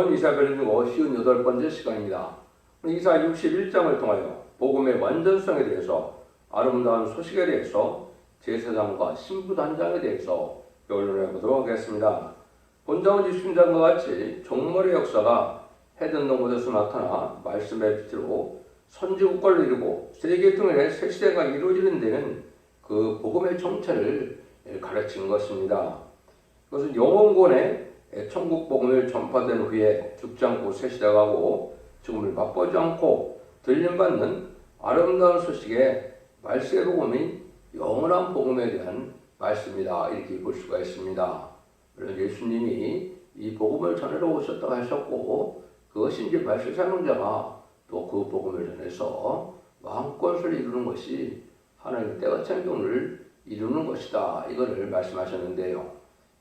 이사야를 두고 58번째 시간입니다. 이사야 61장을 통하여 복음의 완전성에 대해서, 아름다운 소식에 대해서, 제사장과 신부단장에 대해서 변론해 보도록 하겠습니다. 본장은 지순장과 같이 종말의 역사가 해전 곳에서 나타나 말씀의 빛으로 선지국가를 이루고 세계통일의 새 시대가 이루어지는 데는 그 복음의 정체를 가르친 것입니다. 그것은 영원권의 천국 복음을 전파된 후에 죽지 않고 새 시대가고 죽음을 맛보지 않고 들림받는 아름다운 소식의 말씀의 복음이 영원한 복음에 대한 말씀이다, 이렇게 볼 수가 있습니다. 물론 예수님이 이 복음을 전하러 오셨다고 하셨고, 그것이 이제 말씀사명자가 또 그 복음을 전해서 왕권을 이루는 것이 하나님의 때가 찬 경을 이루는 것이다, 이거를 말씀하셨는데요.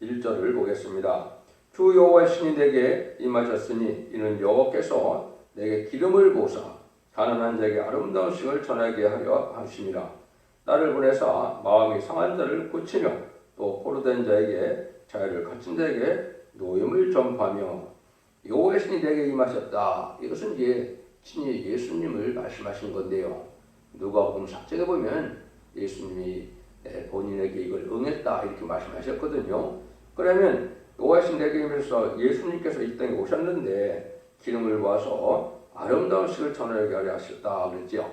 1절을 보겠습니다. 주 여호와의 신이 내게 임하셨으니 이는 여호와께서 내게 기름을 부으사 가난한 자에게 아름다운 소식을 전하게 하려 하심이라. 나를 보내사 마음이 상한 자를 고치며 또 포로된 자에게 자유를 갇힌 자에게 노임을 전파하며. 여호와의 신이 내게 임하셨다. 이것은 이제 친히 예수님을 말씀하신 건데요. 누가복음 4장에 보면 예수님이 본인에게 이걸 응했다, 이렇게 말씀하셨거든요. 그러면 여호와의 신이 내게 임해서 예수님께서 이 땅에 오셨는데 기름을 모아서 아름다운 소식을 전하게 하려 하셨다 그랬죠.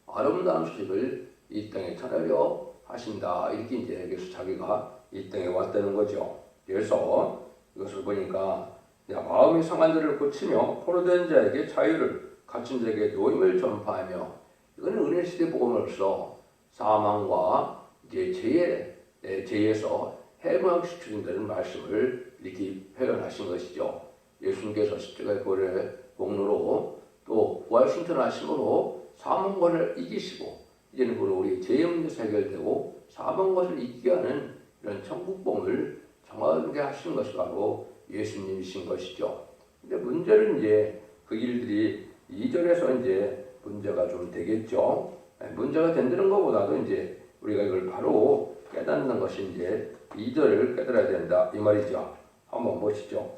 아름다운 소식을 이 땅에 전하려 하신다, 이렇게 이제 그래서 자기가 이 땅에 왔다는 거죠. 그래서 이것을 보니까 마음이 상한 자를 고치며 포로된 자에게 자유를, 갇힌 자에게 노임을 전파하며, 이거는 은혜 시대 복음으로서 사망과 이제 죄에서 해방시켜준다는 말씀을 이렇게 표현하신 것이죠. 예수님께서 십자가의 보혈의 공로로 또 부활승천하심으로 사망권을 이기시고, 이제는 우리 죄의 문제가 해결되고 사망권을 이기게 하는 이런 천국복음을 정하게 하신 것이 바로 예수님이신 것이죠. 근데 문제는 이제 그 일들이 2절에서 이제 문제가 좀 되겠죠. 문제가 된다는 것보다도 이제 우리가 이걸 바로 깨닫는 것이 이제 2절을 깨달아야 된다, 이 말이죠. 한번 보시죠.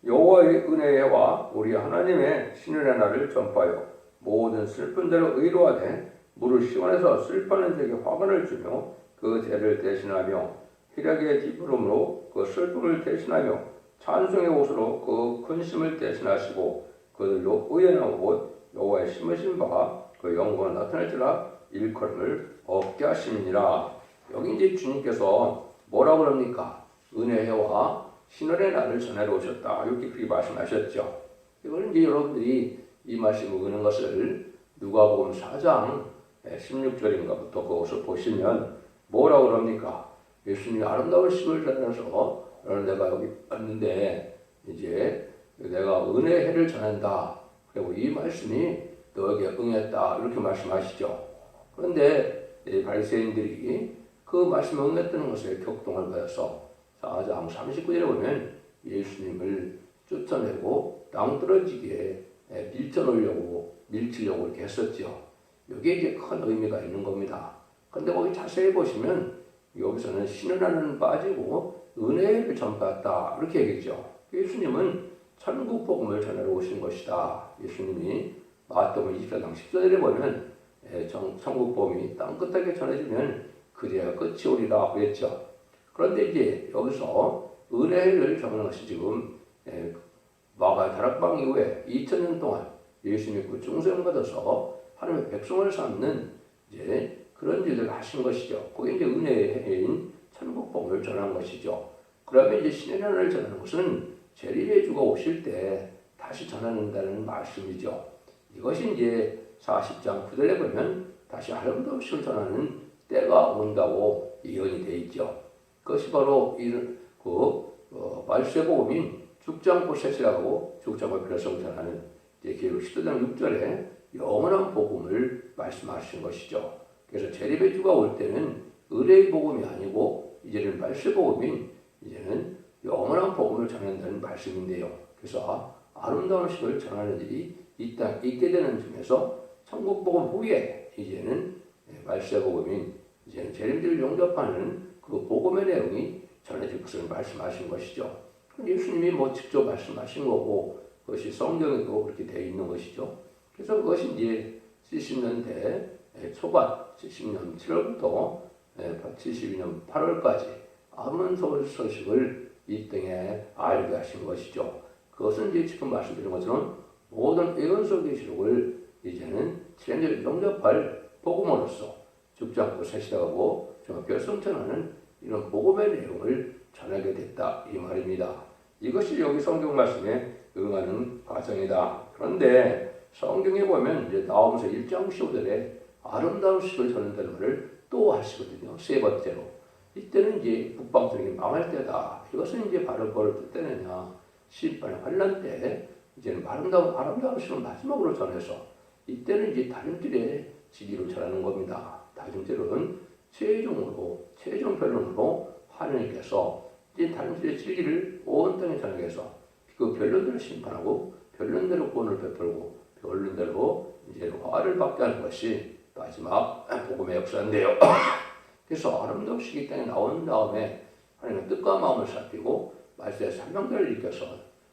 여호와의 은혜와 우리 하나님의 신의 날을 전파하여 모든 슬픈 자를 의로하되 물을 시원해서 슬퍼하는 자에게 화관을 주며 그 죄를 대신하며 희락의 기쁨으로 그 슬픔을 대신하며 찬송의 옷으로 그 근심을 대신하시고 그들로 의연한 옷 여호와의 심으신 바 그 영광을 나타낼지라 일컬음을 얻게 하심이니라. 여기 이제 주님께서 뭐라고 그럽니까? 은혜와 신원의 날을 전하러 오셨다, 이렇게 그렇게 말씀하셨죠. 이거는 이제 여러분들이 이 말씀을 읽는 것을 누가복음 4장 16절인가부터 그것을 보시면 뭐라고 그럽니까? 예수님이 아름다운 심을 전하면서 내가 여기 왔는데 이제 내가 은혜의 해를 전한다, 그리고 이 말씀이 너에게 응했다, 이렇게 말씀하시죠. 그런데 바리새인들이 그 말씀에 응했다는 것에 격동을 받아서 4장 39절에 보면 예수님을 쫓아내고 낭떠러지게 밀쳐놓으려고 밀치려고 이렇게 했었죠. 여기에 이제 큰 의미가 있는 겁니다. 그런데 거기 자세히 보시면 여기서는 신을 하는 빠지고 은혜를 전파했다, 이렇게 얘기했죠. 예수님은 천국 복음을 전하러 오신 것이다. 예수님이 마태복음 24장 14절에 보면 천국 복음이 땅끝하게 전해지면 그래야 끝이 오리라 그랬죠. 그런데 이제 여기서 은혜를 전하는 것이 지금 마가 다락방 이후에 2000년 동안 예수님이 그 중생 받아서 하나님의 백성을 삼는 이제 그런 일을 하신 것이죠. 그게 이제 은혜의 해인 천국 복음을 전하는 것이죠. 그러면 이제 신의 날을 전하는 것은 재림의 주가 오실 때 다시 전하는다는 말씀이죠. 이것이 이제 40장 9절에 보면 다시 아름다운 소식을 전하는 때가 온다고 예언이 되어 있죠. 그것이 바로 말씀의 복음인 죽지 않고 셋이라고 죽지 않고 변화성 전하는 계시록 10장 6절에 영원한 복음을 말씀하신 것이죠. 그래서 재림의 주가 올 때는 의뢰의 복음이 아니고 이제는 말씀의 복음인 이제는 영원한 복음을 전한다는 말씀인데요. 그래서 아름다운 소식을 전하는 일이 이 땅 있게 되는 중에서 천국 복음 후에 이제는 말씀의 복음인 이제는 재림들을 용접하는 그 복음의 내용이 전해질 것을 말씀하신 것이죠. 예수님이 직접 말씀하신 거고 그것이 성경에도 그렇게 되어 있는 것이죠. 그래서 그것이 이제 70년대 초반, 70년 7월부터 72년 8월까지 암흑 소식을 이 땅에 알게 하신 것이죠. 그것은 이제 지금 말씀드린 것처럼 모든 예언서 계시록을 이제는 천년을 영접할 복음으로서 죽지 않고 새시다가고 정말 결승천하는 이런 복음의 내용을 전하게 됐다 이 말입니다. 이것이 여기 성경 말씀에 응하는 과정이다. 그런데 성경에 보면 이제 나오면서 1장 15절에 아름다운 식을 전한다는 말을 또 하시거든요. 세 번째로. 이때는 이제 북방성이 망할 때다. 이것은 이제 바로 뭘 뜻하느냐. 심판의 환란 때 이제는 아름다운 식을 마지막으로 전해서 이때는 이제 다림질의 진리로 전하는 겁니다. 다림질은 최종 변론으로 하나님께서 이제 다림질의 진리를 온 땅에 전하게 해서 그 변론대로 심판하고 변론대로 구원을 베풀고 변론대로 이제 화를 받게 하는 것이 마지막 복음의 역사인데요. 그래서 아름다운 식이 땅에 나온 다음에 하나님의 뜻과 마음을 살피고 말씀의 사명대를 일으켜서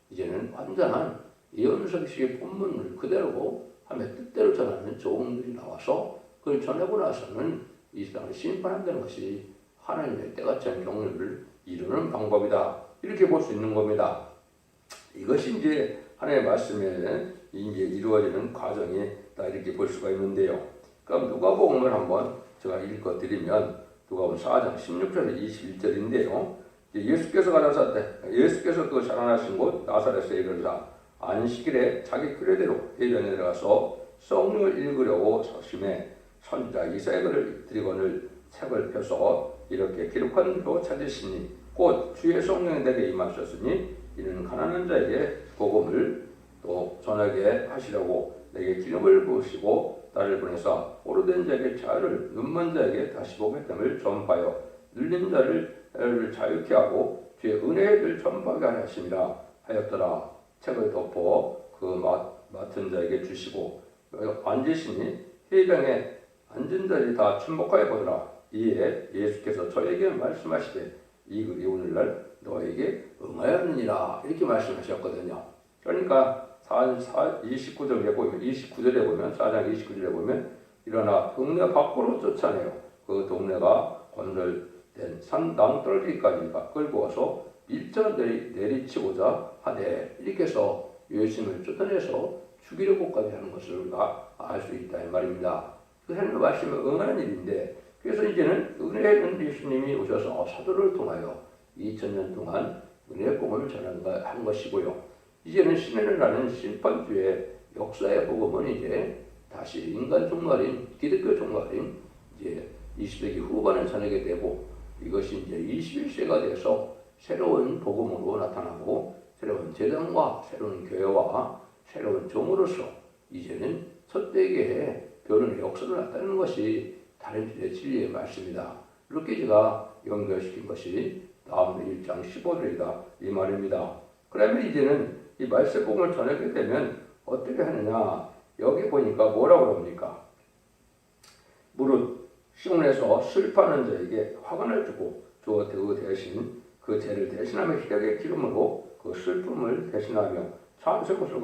이제는 완전한 예언서식의 본문을 그대로 하며 뜻대로 전하는 종들이 나와서 그걸 전하고 나서는 이 땅을 심판한다는 것이 하나님의 때같은 경륜을 이루는 방법이다. 이렇게 볼 수 있는 겁니다. 이것이 이제 하나님의 말씀에 이제 이루어지는 과정이다 이렇게 볼 수가 있는데요. 그럼 누가복음을 한번 제가 읽어드리면 누가복음 4장 16절에서 21절인데요. 예수께서 그 자라나신 곳 나사렛에 이르사 안식일에 자기 규례대로 해변에 들어가서 성경을 읽으려고 서심해 선지자 이사야를 드리거늘 책을 펴서 이렇게 기록한 대로 찾으시니 곧 주의 성령이 내게 임하셨으니 이는 가난한 자에게 복음을 또 전하게 하시려고 내게 기름을 부으시고 나를 보내사 오르된 자에게 자유를 눈먼 자에게 다시 보게 됨을 전파하여 눌린 자를 자유케 하고 주의 은혜를 전파하게 하심이라 하였더라. 책을 덮어 그 맡은 자에게 주시고 앉으시니 회당에 앉은 자들이 다 침묵하여 보더라. 이에 예수께서 저에게 말씀하시되 이 글이 오늘날 너에게 응하였느니라 이렇게 말씀하셨거든요. 그러니까 29절에 보면 4장 29절에 보면 일어나 동네 밖으로 쫓아내요. 그 동네가 건설된 산 낭떨기까지 끌고 와서 일자들이 내리치고자 하되 이렇게 해서 예수님을 쫓아내서 죽이려고까지 하는 것을 우리가 알 수 있다 이 말입니다. 그 하나님의 말씀에 응하는 일인데 그래서 이제는 은혜는 예수님이 오셔서 사도를 통하여 2000년 동안 은혜의 복음을 전한 것이고요. 이제는 신해를 나는 심판주의 역사의 복음은 이제 다시 인간 종말인 기독교 종말인 이제 20세기 후반에 전하게 되고 이것이 이제 21세가 돼서 새로운 복음으로 나타나고 새로운 제단과 새로운 교회와 새로운 종으로서 이제는 첫대기의 변론의 역사를 나타내는 것이 다림질의 진리의 말씀이다. 이렇게 제가 연결시킨 것이 다음 1장 15절이다 이 말입니다. 그러면 이제는 이 말씀 복음을 전하게 되면 어떻게 하느냐? 여기 보니까 뭐라고 합니까? 무릇 시온에서 슬퍼하는 자에게 화관을 주고 그 대신 그 죄를 대신하며 희락의 기름으로 그 슬픔을 대신하며 참새꽃을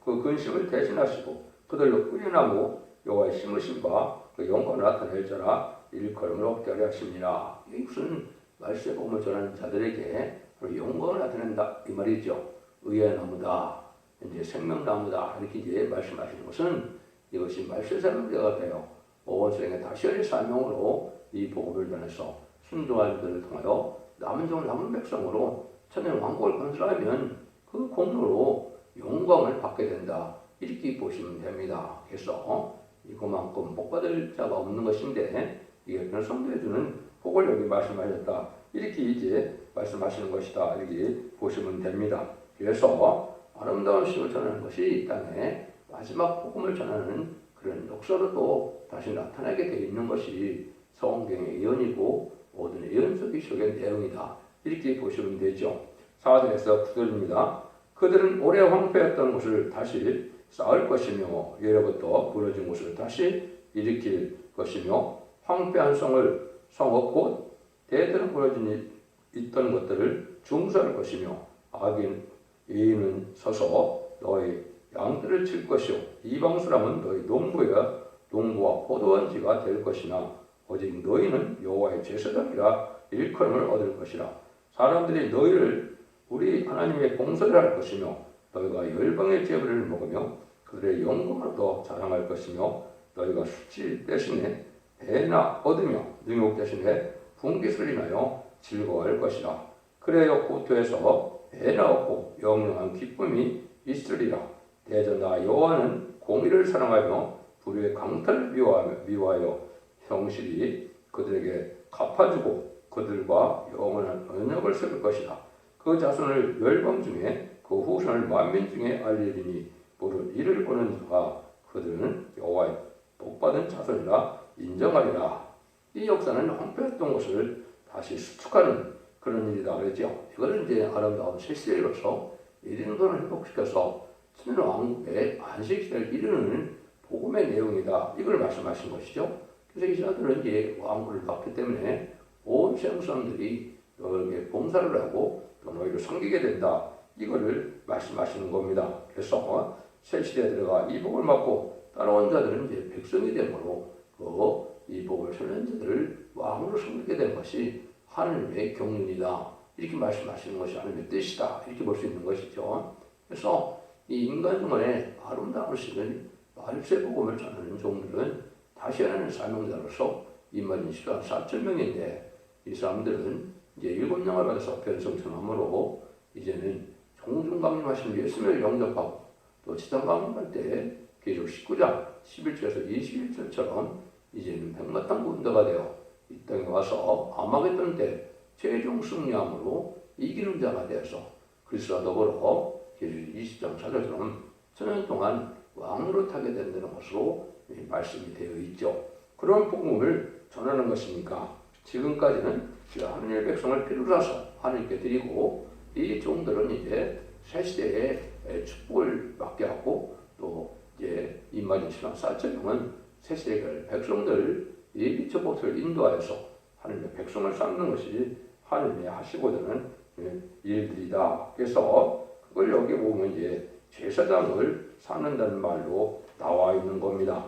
그 근심을 대신하시고 그들로 꾸려나무 여호와의 심으신 바 그 영광을 나타낼 자라 일컬음을 얻게 하려 하십니다. 이게 무슨 말씀 복음을 전하는 자들에게 영광을 나타낸다 이 말이죠. 의의 나무다, 이제 생명나무다 이렇게 이제 말씀하시는 것은 이것이 말씀 사명자가 되어 오원수행의 다시의 사명으로 이 복음을 전해서 순종한 자들을 통하여 남은 백성으로 천년 왕국을 건설하면 그 공로로 영광을 받게 된다 이렇게 보시면 됩니다. 그래서 이거만큼 복받을 자가 없는 것인데 이게 성도에 주는 복을 여기 말씀하셨다 이렇게 이제 말씀하시는 것이다 이렇게 보시면 됩니다. 그래서 아름다운 식을 전하는 것이 이 땅에 마지막 복음을 전하는 그런 역사로도 다시 나타나게 되어 있는 것이 성경의 예언이고 모든 예언서 기록의 내용이다 이렇게 보시면 되죠. 4절에서 9절입니다. 그들은 오래 황폐했던 곳을 다시 쌓을 것이며 예로부터 부러진 곳을 다시 일으킬 것이며 황폐한 성읍 곧 대대로 부러진 있던 것들을 중수할 것이며 악인은 서서 너희 양들을 칠 것이요 이방 사람은 너희 농부와 포도원지가 될 것이나 오직 너희는 여호와의 제사장이라 일컬음을 얻을 것이라. 사람들이 너희를 우리 하나님의 봉사를 할 것이며 너희가 열방의 제물을 먹으며 그들의 영광을 더 자랑할 것이며 너희가 수치 대신에 배나 얻으며 능욕 대신에 분깃을 인하여 즐거워할 것이라. 그래야 고토에서 배나 얻고 영영한 기쁨이 있으리라. 대전나 여호와는 공의를 사랑하며 불의의 강탈을 미워하여 형실이 그들에게 갚아주고 그들과 영원한 언약을 세울 것이라. 그 자손을 열방 중에 그 후손을 만민 중에 알리리니 무릇 이를 보는 자가 그들은 여호와의 복받은 자손이라 인정하리라. 이 역사는 황폐했던 것을 다시 수축하는 그런 일이다 그랬죠. 이거는 이제 아름다운 실시로서 이린돈을 회복시켜서 천년 왕국의 안식시대를 이루는 복음의 내용이다. 이걸 말씀하신 것이죠. 그래서 이스라엘은 이제 왕국을 받기 때문에 온 세상 사람들이 너에게 봉사를 하고 또 너희를 섬기게 된다. 이거를 말씀하시는 겁니다. 그래서 새 시대에 들어가 이 복을 받고 따라온 자들은 이제 백성이 되므로 이 복을 전한 자들을 왕으로 섬기게 된 것이 하나님의 경륜이다. 이렇게 말씀하시는 것이 하나님의 뜻이다. 이렇게 볼 수 있는 것이죠. 그래서 이 인간 중간에 아름다움을 쓰는 말세 복음을 전하는 종들은 다시 하나는 사명자로서 임마린 시간 4,000명인데 이 사람들은 이제 7명을 받아서 변성천함으로 이제는 종중 강림하신 예수님을 영접하고 또 지상 강림할 때 계속 19장 11절에서 21절처럼 이제는 백마땅 군대가 되어 이 땅에 와서 아마겟돈 때 최종 승리함으로 이기는 자가 되어서 그리스도와 더불어 20장 4절처럼 천년 동안 왕으로 타게 된다는 것으로 말씀이 되어 있죠. 그런 복음을 전하는 것이니까 지금까지는 하나님의 백성을 피로 사서 하나님께 드리고 이 종들은 이제 새 시대에 축복을 받게 하고 또 이제 임마진 신앙 4,000명은 새 시대의 백성들 예비 초복을 인도하여서 하나님의 백성을 쌓는 것이 하나님이 하시고자 하는 일들이다. 그래서 그걸 여기 보면 이제 제사장을 쌓는다는 말로 나와 있는 겁니다.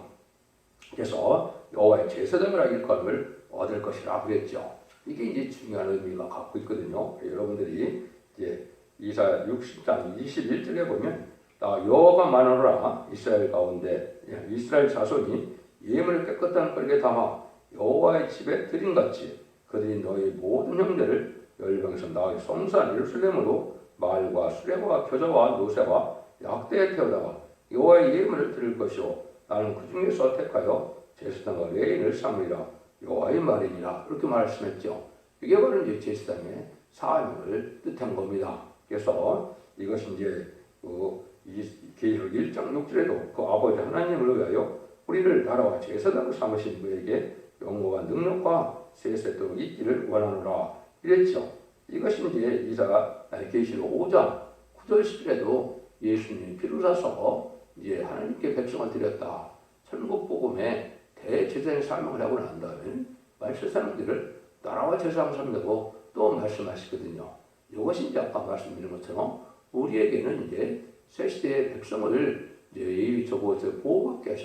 그래서 여호와의 제사장이라 일컬음을 얻을 것이라 그랬죠. 이게 이제 중요한 의미가 갖고 있거든요. 여러분들이 이제 이사야 60장 21절에 보면 나 여호와가 말하노라 이스라엘 가운데 이스라엘 자손이 예물을 깨끗한 끓게 담아 여호와의 집에 드림같이 그들이 너희 모든 형제를 열방에서 나의 성산 예루살렘으로 말과 수레와 겨자와 노새와 약대에 태우다가 여호와의 예물을 드릴 것이요 나는 그 중에서 택하여 제사장과 레인을 삼으리라 여호와의 말이니라 이렇게 말씀했죠. 이게 바로 이제 제사장의 사명을 뜻한 겁니다. 그래서 이것이 이제 계시록 1장 6절에도 그 아버지 하나님을 위하여 우리를 나라와 제사장을 삼으신 그에게 영광과 능력과 세세도 있기를 원하노라 이랬죠. 이것이 이제 계시록 5장 9절 10절에도 예수님이 피를 사서 이제 하나님께 백성을 드렸다. 천국 복음에 대제사장의 사명을 하고 난 다음에 말세 사람들을 나라와 제사장을 삼는다고 또 말씀하시거든요. 이것이 이제 아까 말씀드린 것처럼 우리에게는 이제 새 시대의 백성을 이제 예의 저곳에 보호받게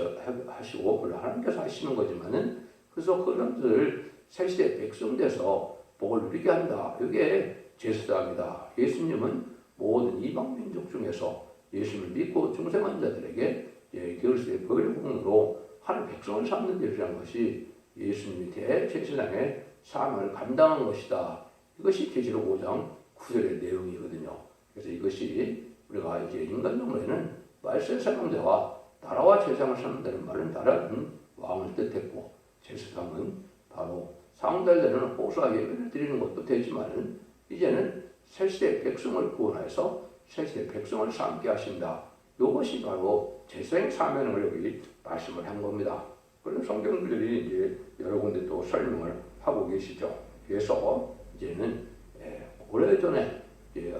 하시고 그걸 하나님께서 하시는 거지만은 그래서 그 사람들을 새 시대의 백성 돼서 복을 누리게 한다. 이게 제사장이다. 예수님은 모든 이방 민족 중에서 예수님을 믿고 중생한 자들에게 그리스도의 벌공으로 하는 백성을 삼는 일이라는 것이 예수님이 대제사장의 사명을 감당한 것이다. 이것이 계시록 5장 9절의 내용이거든요. 그래서 이것이 우리가 이제 인간적으로는 말세 사명자와 나라와 제사장을 삼는다는 말은 나라는 왕을 뜻했고 제사장은 바로 상달되는 호소와 예배를 드리는 것도 되지만은 이제는 새시대 백성을 구원해서 새시대 백성을 삼게 하신다. 이것이 바로 제사장의 사명을 여기 말씀을 한 겁니다. 그런 성경들이 이제 여러 군데 또 설명을 하고 계시죠. 그래서 이제는 오래전에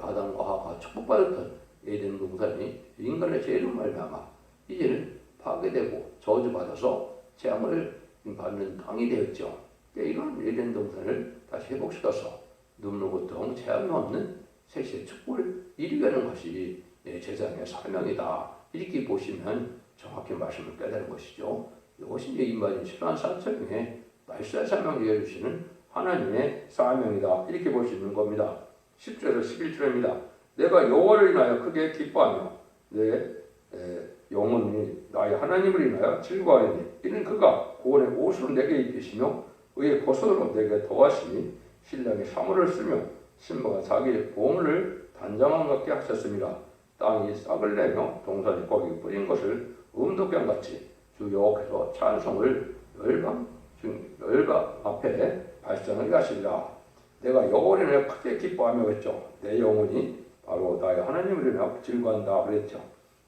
아담과 하와가 축복받았던 에덴 동산이 인간의 죄로 말미암아 이제는 파괴되고 저주받아서 재앙을 받는 땅이 되었죠. 이런 에덴 동산을 다시 회복시켜서 눈물 고통 재앙이 없는 새시의 축복을 이루게 하는 것이 제사장의 사명이다. 이렇게 보시면 정확히 말씀을 깨달은 것이죠. 이것이 이제 임마진 14,4천명의 말세의 사명을 이어주시는 하나님의 사명이다. 이렇게 볼 수 있는 겁니다. 10절에서 11절입니다. 내가 여호와를 인하여 크게 기뻐하며 내 영혼이 나의 하나님을 인하여 즐거워하니 이는 그가 구원의 옷으로 내게 입히시며 의의 버섯으로 내게 더하시니 신랑이 사물을 쓰며 신부가 자기의 보물을 단장함 같게 하셨습니다. 땅이 싹을 내며 동산이 거기 뿌린 것을 음독향같이 주 여호와께서 찬송을 열방 앞에 발전하게 하시리라. 내가 여호와를 인하여 크게 기뻐하며 했죠. 내 영혼이 바로 나의 하나님을 인하여 즐거워한다 그랬죠.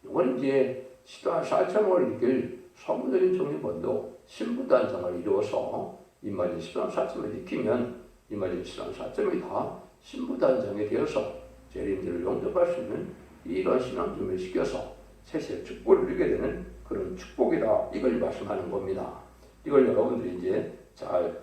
이건 이제 시도한 4천원을 이길 성부적인 정리본도 신부단장을 이루어서 임마진 13,4점을 익히면 임마진 13,4점이 다 신부단장이 되어서 재림들을 용접할 수 있는 이런 신앙준비를 시켜서 세세 축복을 누리게 되는 그런 축복이다. 이걸 말씀하는 겁니다. 이걸 여러분들이 이제 잘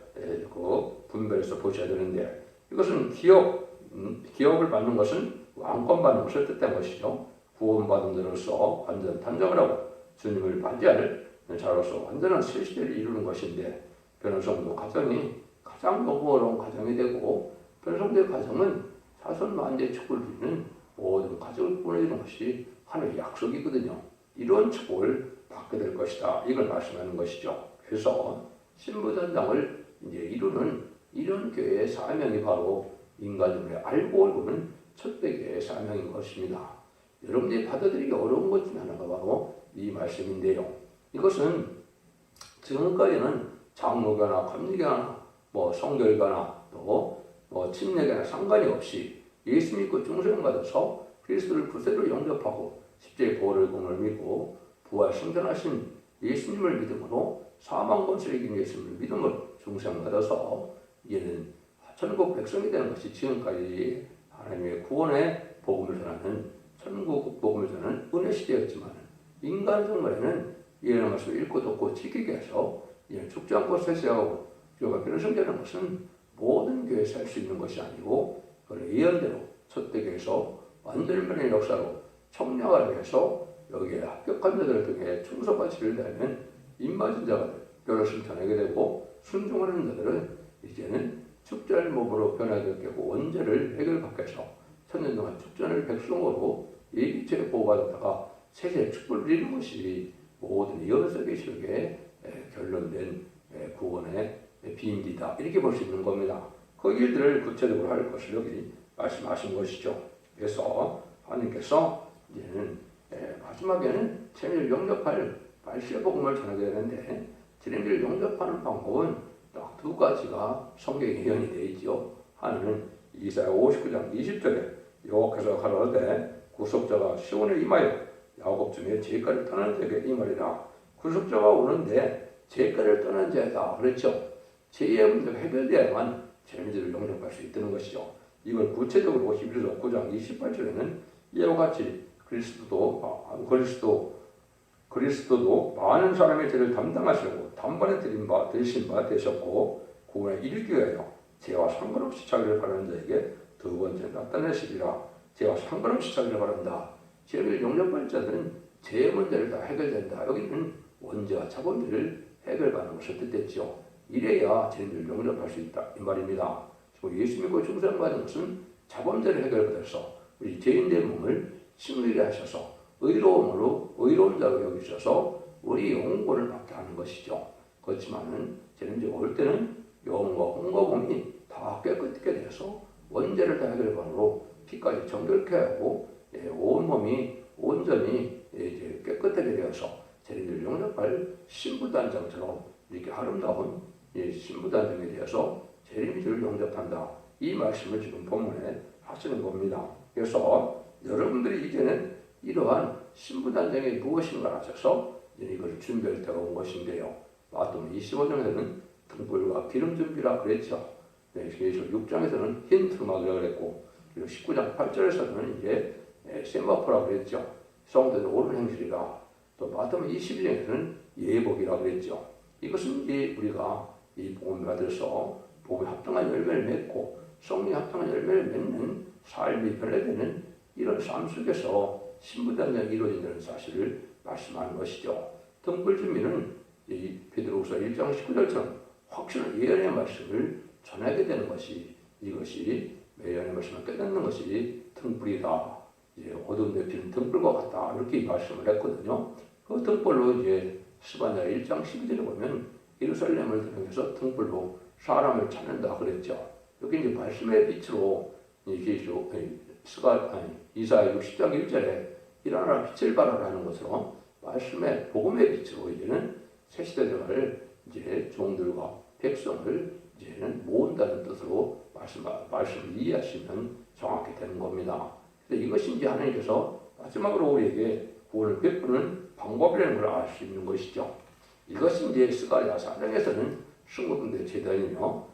분별해서 보셔야 되는데 이것은 기업을 받는 것은 왕권받는 것을 뜻한 것이죠. 구원받은 자로서 완전 단정을 하고 주님을 맞이할 자로서 완전한 새 시대를 이루는 것인데 변호성도 가정이 가장 어려운 가정이 되고 변호성도의 가정은 자손 만대의 축복을 누리는 모든 가족을 보내주는 것이 하나님의 약속이거든요. 이런 축복을 받게 될 것이다. 이걸 말씀하는 것이죠. 그래서 신부단장을 이제 이루는 이런 교회의 사명이 바로 인간들의 알고 보는 첫대교회의 사명인 것입니다. 여러분들이 받아들이기 어려운 것 중에 하나가 바로 이 말씀인데요. 이것은 지금까지는 장로교나 감리교나 성결교나 또 침례교나 상관이 없이 예수 믿고 중생받아서 그리스도를 구세로 영접하고 십자의 보혈을 공을 믿고 부활 승천하신 예수님을 믿음으로 사망 권세를 이긴 예수님을 믿음으로 중생받아서 이제는 천국 백성이 되는 것이 지금까지 하나님의 구원의 복음을 전하는 천국 복음을 전하는 은혜 시대였지만 인간 생활에는 이해하는 말씀을 읽고 듣고 지키게 해서 죽지 않고 세세하고 교회가 변성되는 것은 모든 교회에서 할 수 있는 것이 아니고 예언대로 첫대교에서 완전변의 역사로 청량화를 해서 여기에 합격한 자들을 통해 충성과 지를 다하면 임맞은 자가 변호를 전하게 되고 순종하는 자들은 이제는 축전의 몸으로 변화될 게고 원죄를 해결받게 해서 천년 동안 축전을 백성으로 예비죄 보호받았다가 세세 축복을 누리는 것이 모든 예언서의 실력에 결론된 구원의 비밀이다. 이렇게 볼 수 있는 겁니다. 그 일들을 구체적으로 할 것을 여기 말씀하신 것이죠. 그래서 하나님께서 이제는 마지막에는 재림을 영접할 말세의 복음을 전하게 되는데 재림을 영접하는 방법은 딱 두 가지가 성경에 예언이 되어 있죠. 하나는 이사야 59장 20절에 여호와께서 가라사대 구속자가 시온에 임하여 야곱 중에 죄가를 떠나는 자에게 임하리라. 구속자가 오는데 죄가를 떠난 자다 그랬죠. 죄의 문제가 해결되어야만 재림을 영접할 수 있다는 것이죠. 이걸 구체적으로 히브리서 9장 28절에는 이와 같이 그리스도도 많은 사람의 죄를 담당하시고 단번에 드리신 바 되셨고 구원에 이르기 위하여 죄와 상관없이 자기를 바라는 자에게 두 번째 나타내시리라. 죄와 상관없이 자기를 바란다. 죄를 용납할 자들은 죄의 문제를 다 해결된다. 여기는 원죄와 자본죄를 해결하는 것을 뜻했죠. 이래야 죄를 용납할 수 있다 이 말입니다. 예수 믿고 중생받은 것은 자범죄를 해결받아서 우리 죄인의 몸을 승리를 하셔서 의로운 자로 여기셔서 우리 영혼을 받게 하는 것이죠. 그렇지만은 재림제가 올 때는 영혼과 혼과 몸이 다 깨끗하게 돼서 원죄를 다 해결받으로 피까지 정결케 하고 온 몸이 온전히 이제 깨끗하게 되어서 재림제를 용납할 신부단장처럼 이렇게 아름다운 신부단장이 되어서 재림제를 용접한다. 이 말씀을 지금 본문에 하시는 겁니다. 그래서 여러분들이 이제는 이러한 신부단장이 무엇인가 하셔서 이것을 준비할 때가 온 것인데요. 마태복음 25장에서는 등불과 기름 준비라 그랬죠. 그래서 6장에서는 흰 두루마기라 그랬고 그리고 19장 8절에서는 이제 세마포라 그랬죠. 성도는 옳은 행실이라. 또 마태복음 22장에서는 예복이라 그랬죠. 이것은 이제 우리가 이 복음을 받아서 복음에 합당한 열매를 맺고 성령에 합당한 열매를 맺는 삶이 변화되는 이런 삶 속에서 신부단장이 이루어진다는 사실을 말씀하는 것이죠. 등불 준비는 이 베드로후서 1장 19절처럼 확실한 예언의 말씀을 전하게 되는 것이 이것이 예언의 말씀을 깨닫는 것이 등불이다. 어두운 데 피는 등불과 같다. 이렇게 말씀을 했거든요. 그 등불로 스바냐 1장 12절에 보면 예루살렘을 향해서 등불로 사람을 찾는다 그랬죠. 여기 말씀의 빛으로 이사야 60장 1절에 일어나라 빛을 발하라 하는 것으로 말씀의 복음의 빛으로 이제는 새 시대 들어갈 종들과 백성을 이제는 모은다는 뜻으로 말씀을 이해하시면 정확히 되는 겁니다. 그래서 이것이 하나님께서 마지막으로 우리에게 구원을 베푸는 방법이라는 걸 알 수 있는 것이죠. 이것이 스가랴 4장에서는 순국군대 제단이며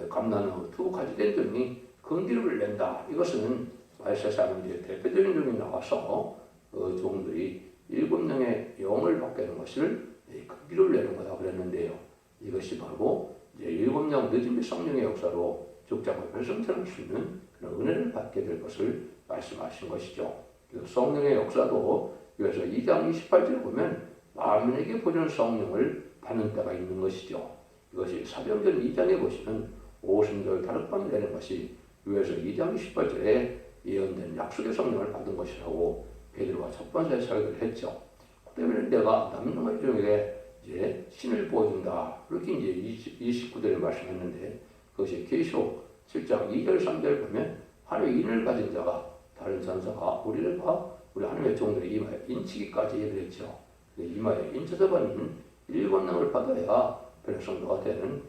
감난 후 두 가지 된 등이 건기름을 낸다. 이것은 말세상 대표적인 점이 나와서 종들이 7명의 영을 받게 하는 것을 건기름을 내는 거다 그랬는데요. 이것이 바로 7명 늦은 성령의 역사로 죽자고 별성처럼 쓰는 그런 은혜를 받게 될 것을 말씀하신 것이죠. 성령의 역사도 그래서 2장 28절에 보면 만민에게 보존 성령을 받는 때가 있는 것이죠. 이것이 사도행전 2장에 보시면 오순절 다락방이 되는 것이 그래서 2장 28절에 예언된 약속의 성령을 받은 것이라고 베드로가 첫 번째 설교를 했죠. 그 때문에 내가 남는 것 중에 신을 보여준다. 이렇게 29절에 말씀했는데 그것이 계시록 7장 2절 3절 보면 하늘의 인을 가진 자가 다른 천사가 우리를 봐 우리 하나님의 종들의 이마에 인치기까지 그랬죠. 이마에 인쳐서 받는 7명을 받아야 백성도가 되는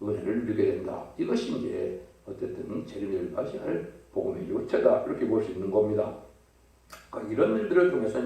은혜를 누리게 된다. 이것이 어쨌든 재림을 맞이할 복음의 요체다. 이렇게 볼 수 있는 겁니다. 그러니까 이런 일들을 통해서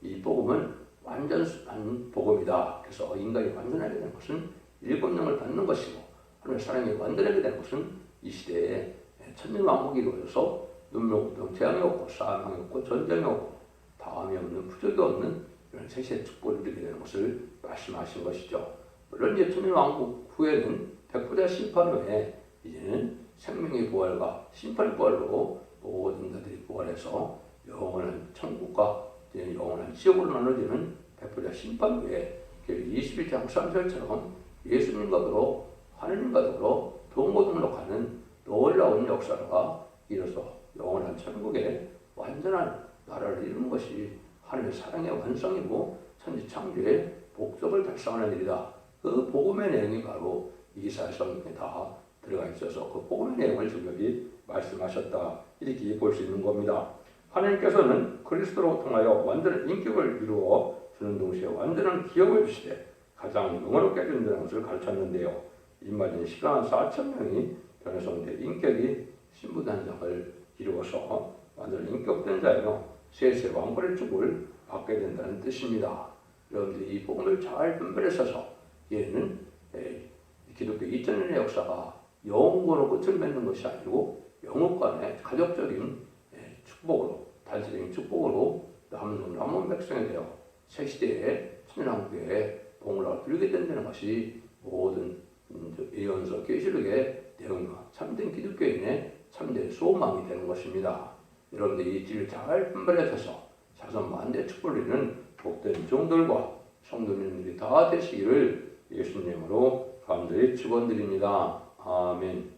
이 복음은 완전한 복음이다. 그래서 인간이 완전하게 되는 것은 7명을 받는 것이고 하나님의 사랑이 완전하게 되는 것은 이 시대에 천년왕국이 이루어져서 눈물 없고 재앙이 없고 사망이 없고 전쟁이 없고 다음이 없는 부족이 없는 이런 세시의 축복을 누리게 되는 것을 말씀하신 것이죠. 물론 천년왕국 후에는 백보자 심판 후에 이제는 생명의 부활과 심판의 부활로 모든 자들이 부활해서 영원한 천국과 영원한 지옥으로 나눠지는 백보자 심판 후에 21장 3절처럼 예수님과 더불어 하느님과 더불어 동고동락하는 놀라운 역사가 이뤄서 영원한 천국의 완전한 나라를 이루는 것이 하나님의 사랑의 완성이고 천지 창조의 목적을 달성하는 일이다. 그 복음의 내용이 바로 이사야 성경에 다 들어가 있어서 그 복음의 내용을 지금 여기 말씀하셨다. 이렇게 볼 수 있는 겁니다. 하나님께서는 그리스도로 통하여 완전한 인격을 이루어 주는 동시에 완전한 기업을 주시되 가장 영원롭게 해준다는 것을 가르쳤는데요. 인마진 시간 4,000명이 변해성돼 인격이 신부단장을 이루어서 완전 인격된 자여 세세 왕벌의 축을 받게 된다는 뜻입니다. 여러분들이 이 복음을 잘 분별해서 얘는 기독교 2000년의 역사가 영원으로 끝을 맺는 것이 아니고 영국 간의 가족적인 축복으로 단체적인 축복으로 남은 백성이 되어 새 시대의 천년왕국의 복락을 누리게 된다는 것이 모든 예언서 계시록의 내용과 참된 기독교인의 참된 소망이 되는 것입니다. 여러분들이 이 길을 잘 분별해서 자손 만대 축복을 누리는 복된 종들과 성도님들이 다 되시기를 예수님으로 간절히 축원드립니다. 아멘.